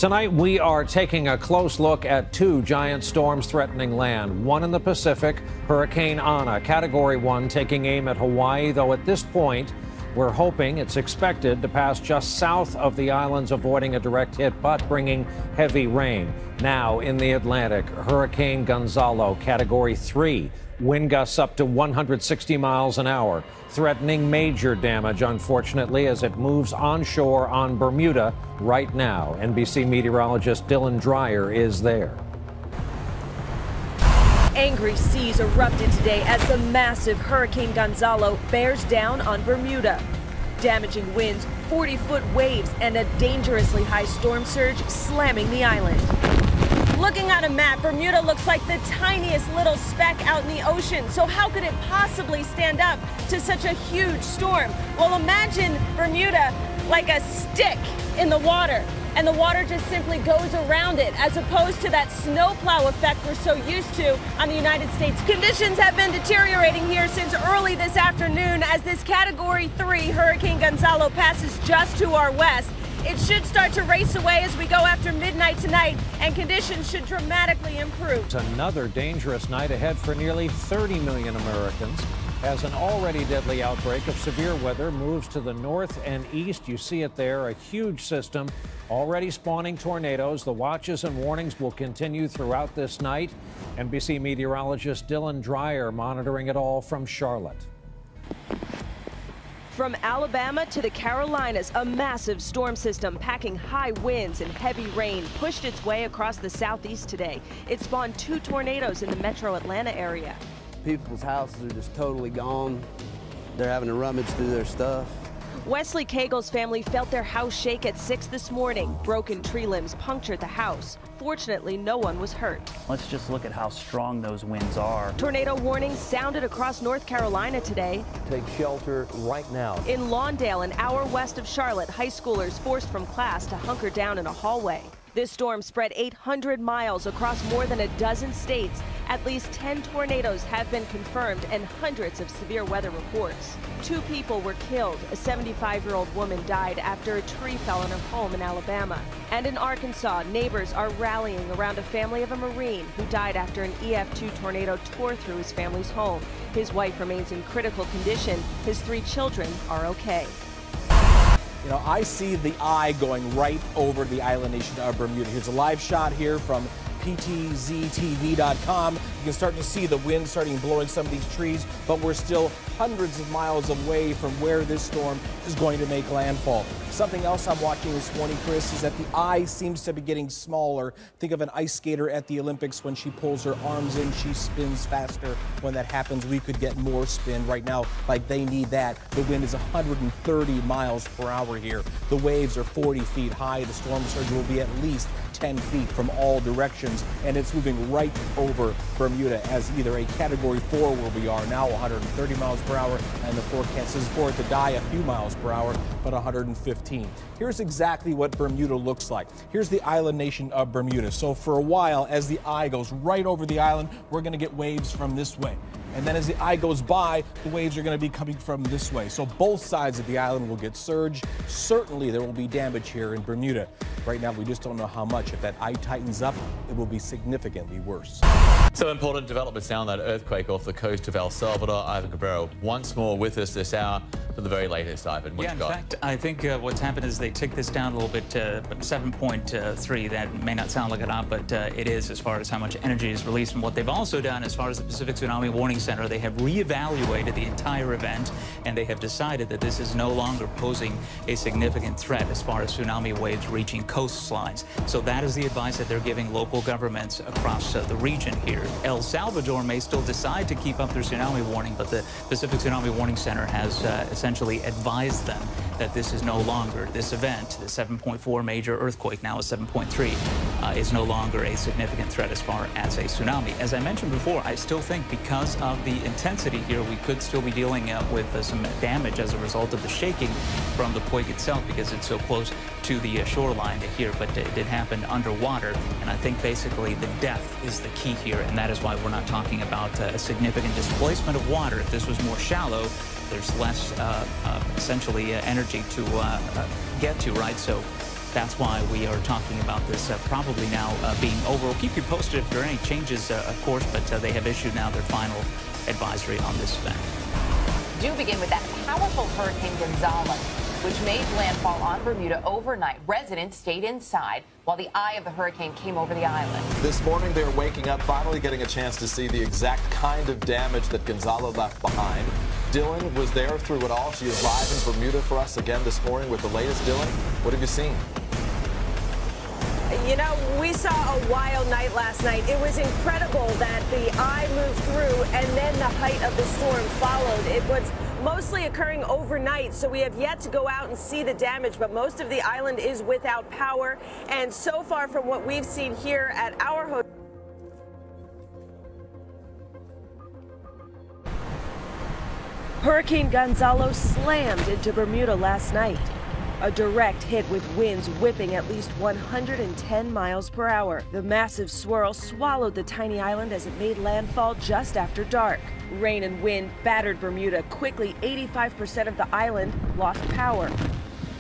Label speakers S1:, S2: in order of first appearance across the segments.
S1: Tonight, we are taking a close look at two giant storms threatening land. One in the Pacific, Hurricane Ana, Category 1, taking aim at Hawaii, though at this point, we're hoping it's expected to pass just south of the islands, avoiding a direct hit, but bringing heavy rain. Now, in the Atlantic, Hurricane Gonzalo, Category 3, wind gusts up to 160 miles an hour, threatening major damage, unfortunately, as it moves onshore on Bermuda right now. NBC meteorologist Dylan Dreyer is there.
S2: Angry seas erupted today as the massive Hurricane Gonzalo bears down on Bermuda. Damaging winds, 40-foot waves, and a dangerously high storm surge slamming the island. Looking at a map, Bermuda looks like the tiniest little speck out in the ocean. So how could it possibly stand up to such a huge storm? Well, imagine Bermuda like a stick in the water, and the water just simply goes around it, as opposed to that snowplow effect we're so used to on the United States. Conditions have been deteriorating here since early this afternoon as this Category 3 Hurricane Gonzalo passes just to our west. It should start to race away as we go after midnight tonight, and conditions should dramatically improve.
S1: It's another dangerous night ahead for nearly 30 million Americans as an already deadly outbreak of severe weather moves to the north and east. You see it there, a huge system already spawning tornadoes. The watches and warnings will continue throughout this night. NBC meteorologist Dylan Dreyer monitoring it all from Charlotte.
S2: From Alabama to the Carolinas, a massive storm system packing high winds and heavy rain pushed its way across the southeast today. It spawned 2 tornadoes in the metro Atlanta area.
S3: People's houses are just totally gone. They're having to rummage through their stuff.
S2: Wesley Cagle's family felt their house shake at 6 this morning. Broken tree limbs punctured the house. Fortunately, no one was hurt.
S4: Let's just look at how strong those winds are.
S2: Tornado warnings sounded across North Carolina today.
S5: Take shelter right now.
S2: In Lawndale, an hour west of Charlotte, high schoolers forced from class to hunker down in a hallway. This storm spread 800 miles across more than a dozen states. At least 10 tornadoes have been confirmed and hundreds of severe weather reports. 2 people were killed. A 75-year-old woman died after a tree fell on her home in Alabama. And in Arkansas, neighbors are rallying around a family of a Marine who died after an EF2 tornado tore through his family's home. His wife remains in critical condition. His 3 children are okay.
S6: You know, I see the eye going right over the island nation of Bermuda. Here's a live shot here from PTZTV.com. You can start to see the wind starting blowing some of these trees, but we're still hundreds of miles away from where this storm is going to make landfall. Something else I'm watching this morning, Chris, is that the eye seems to be getting smaller. Think of an ice skater at the Olympics. When she pulls her arms in, she spins faster. When that happens, we could get more spin. Right now, like, they need that. The wind is 130 miles per hour here. The waves are 40 feet high. The storm surge will be at least 10 feet from all directions, and it's moving right over Bermuda as either a Category 4, where we are now, 130 miles per hour, and the forecast is for it to die a few miles per hour, but 115. Here's exactly what Bermuda looks like. Here's the island nation of Bermuda. So for a while, as the eye goes right over the island, we're going to get waves from this way. And then as the eye goes by, the waves are going to be coming from this way. So both sides of the island will get surge. Certainly there will be damage here in Bermuda. Right now, we just don't know how much. If that eye tightens up, it will be significantly worse.
S7: So important developments now on that earthquake off the coast of El Salvador. Ivan Cabrera once more with us this hour for the very latest, Ivan. What you got?
S4: In fact, I think what's happened is they took this down a little bit, but 7.3. That may not sound like a lot, but it is, as far as how much energy is released. And what they've also done, as far as the Pacific Tsunami Warning Center, they have reevaluated the entire event, and they have decided that this is no longer posing a significant threat as far as tsunami waves reaching coastlines. So that is the advice that they're giving local governments across the region here. El Salvador may still decide to keep up their tsunami warning, but the Pacific Tsunami Warning Center has essentially advised them that this is no longer, this event, the 7.4 major earthquake, now a 7.3, is no longer a significant threat as far as a tsunami. As I mentioned before, I still think because of the intensity here, we could still be dealing with some damage as a result of the shaking from the quake itself, because it's so close to the shoreline here, but it did happen underwater, and I think basically the depth is the key here, and that is why we're not talking about a significant displacement of water. If this was more shallow, there's less essentially energy to get to, right? So That's why we are talking about this probably now being over. We'll keep you posted if there are any changes, of course, but they have issued now their final advisory on this event.
S8: Do begin with that powerful Hurricane Gonzalo, which made landfall on Bermuda overnight. Residents stayed inside while the eye of the hurricane came over the island.
S9: This morning, they're waking up, finally getting a chance to see the exact kind of damage that Gonzalo left behind. Dylan was there through it all. She is live in Bermuda for us again this morning with the latest. Dylan, what have you seen?
S2: You know, we saw a wild night last night. It was incredible that the eye moved through and then the height of the storm followed. It was mostly occurring overnight, so we have yet to go out and see the damage, but most of the island is without power. And so far from what we've seen here at our hotel, Hurricane Gonzalo slammed into Bermuda last night. A direct hit with winds whipping at least 110 miles per hour. The massive swirl swallowed the tiny island as it made landfall just after dark. Rain and wind battered Bermuda quickly. 85% of the island lost power.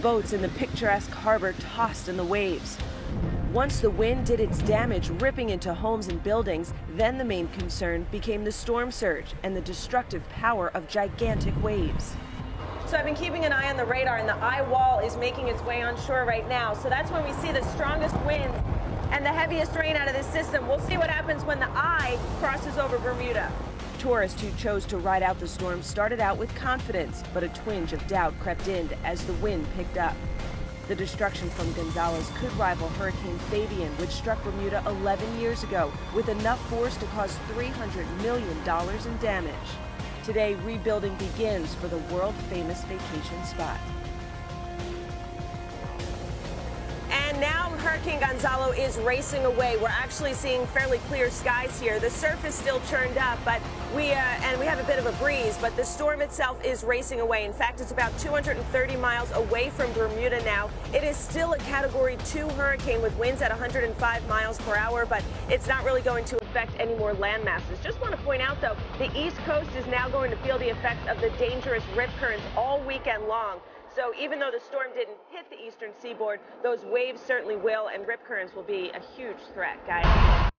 S2: Boats in the picturesque harbor tossed in the waves. Once the wind did its damage, ripping into homes and buildings, then the main concern became the storm surge and the destructive power of gigantic waves. So I've been keeping an eye on the radar, and the eye wall is making its way onshore right now. So that's when we see the strongest wind and the heaviest rain out of this system. We'll see what happens when the eye crosses over Bermuda. Tourists who chose to ride out the storm started out with confidence, but a twinge of doubt crept in as the wind picked up. The destruction from Gonzalo's could rival Hurricane Fabian, which struck Bermuda 11 years ago, with enough force to cause $300 million in damage. Today, rebuilding begins for the world-famous vacation spot. And now Hurricane Gonzalo is racing away. We're actually seeing fairly clear skies here. The surf is still churned up, but we have a bit of a breeze, but the storm itself is racing away. In fact, it's about 230 miles away from Bermuda now. It is still a Category 2 hurricane with winds at 105 miles per hour, but it's not really going to affect any more land masses. Just want to point out, though, the East Coast is now going to feel the effects of the dangerous rip currents all weekend long. So even though the storm didn't hit the eastern seaboard, those waves certainly will, and rip currents will be a huge threat, guys.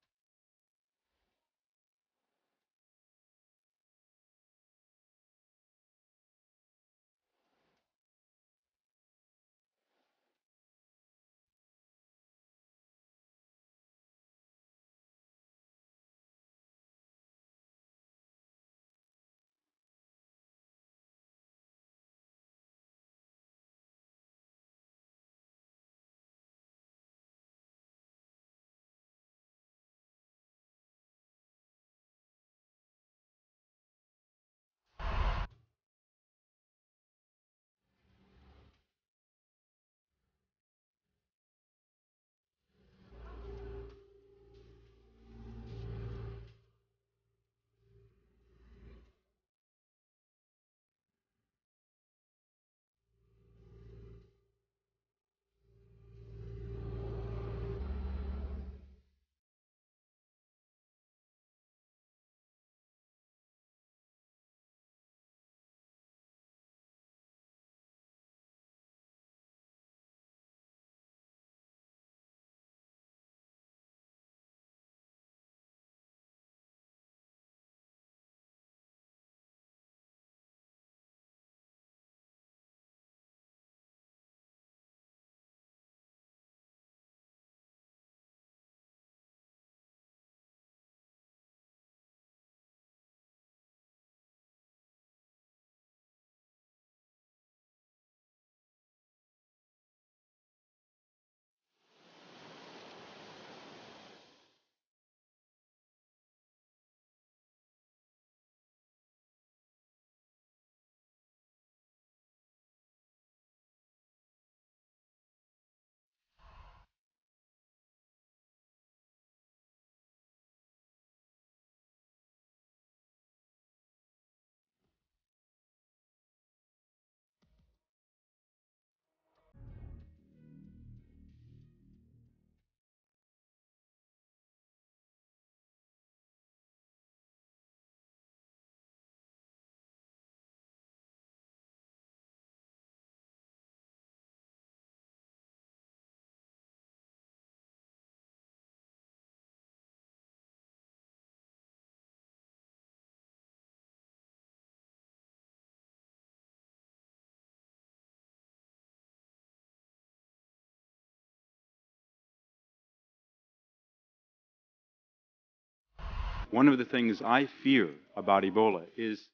S10: One of the things I fear about Ebola is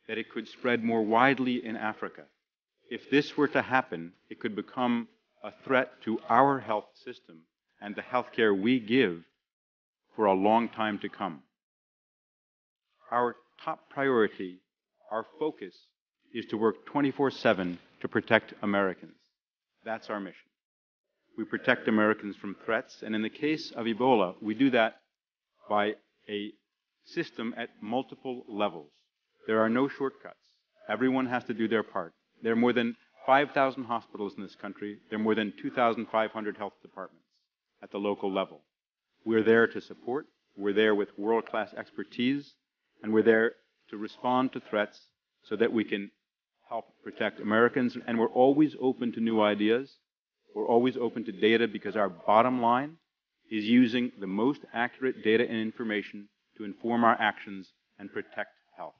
S10: that it could spread more widely in Africa. If this were to happen, it could become a threat to our health system and the health care we give for a long time to come. Our top priority, our focus, is to work 24/7 to protect Americans. That's our mission. We protect Americans from threats, and in the case of Ebola, we do that by a system at multiple levels. There are no shortcuts. Everyone has to do their part. There are more than 5,000 hospitals in this country. There are more than 2,500 health departments at the local level. We're there to support. We're there with world-class expertise, and we're there to respond to threats so that we can help protect Americans. And we're always open to new ideas. We're always open to data because our bottom line is using the most accurate data and information to inform our actions and protect health.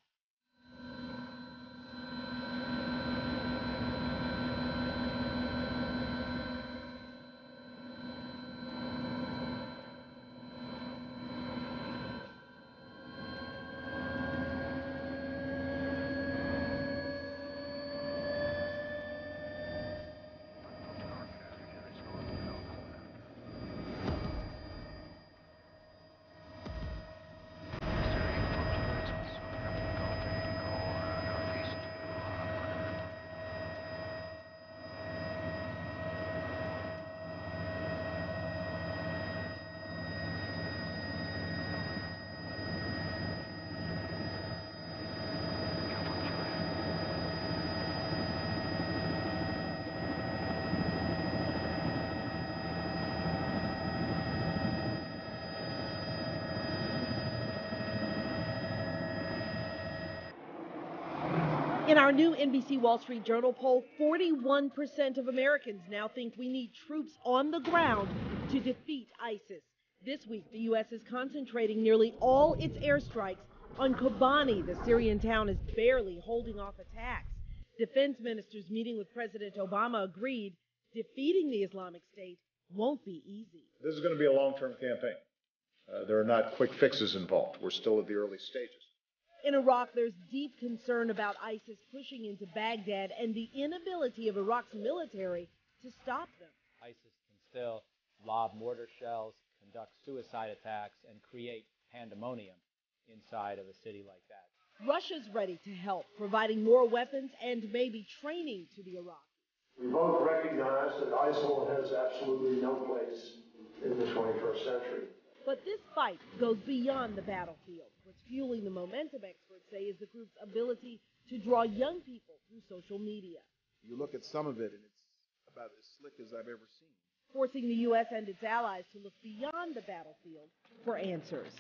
S2: In our new NBC Wall Street Journal poll, 41% of Americans now think we need troops on the ground to defeat ISIS. This week, the U.S. is concentrating nearly all its airstrikes on Kobani. The Syrian town is barely holding off attacks. Defense ministers meeting with President Obama agreed defeating the Islamic State won't be easy.
S11: This is going to be a long-term campaign. There are not quick fixes involved. We're still at the early stages.
S2: In Iraq, there's deep concern about ISIS pushing into Baghdad and the inability of Iraq's military to stop them.
S12: ISIS can still lob mortar shells, conduct suicide attacks, and create pandemonium inside of a city like that.
S2: Russia's ready to help, providing more weapons and maybe training to the Iraqis.
S13: We both recognize that ISIL has absolutely no place in the 21st century.
S2: But this fight goes beyond the battlefield. What's fueling the momentum, experts say, is the group's ability to draw young people through social media.
S11: You look at some of it, and it's about as slick as I've ever seen.
S2: Forcing the U.S. and its allies to look beyond the battlefield for answers.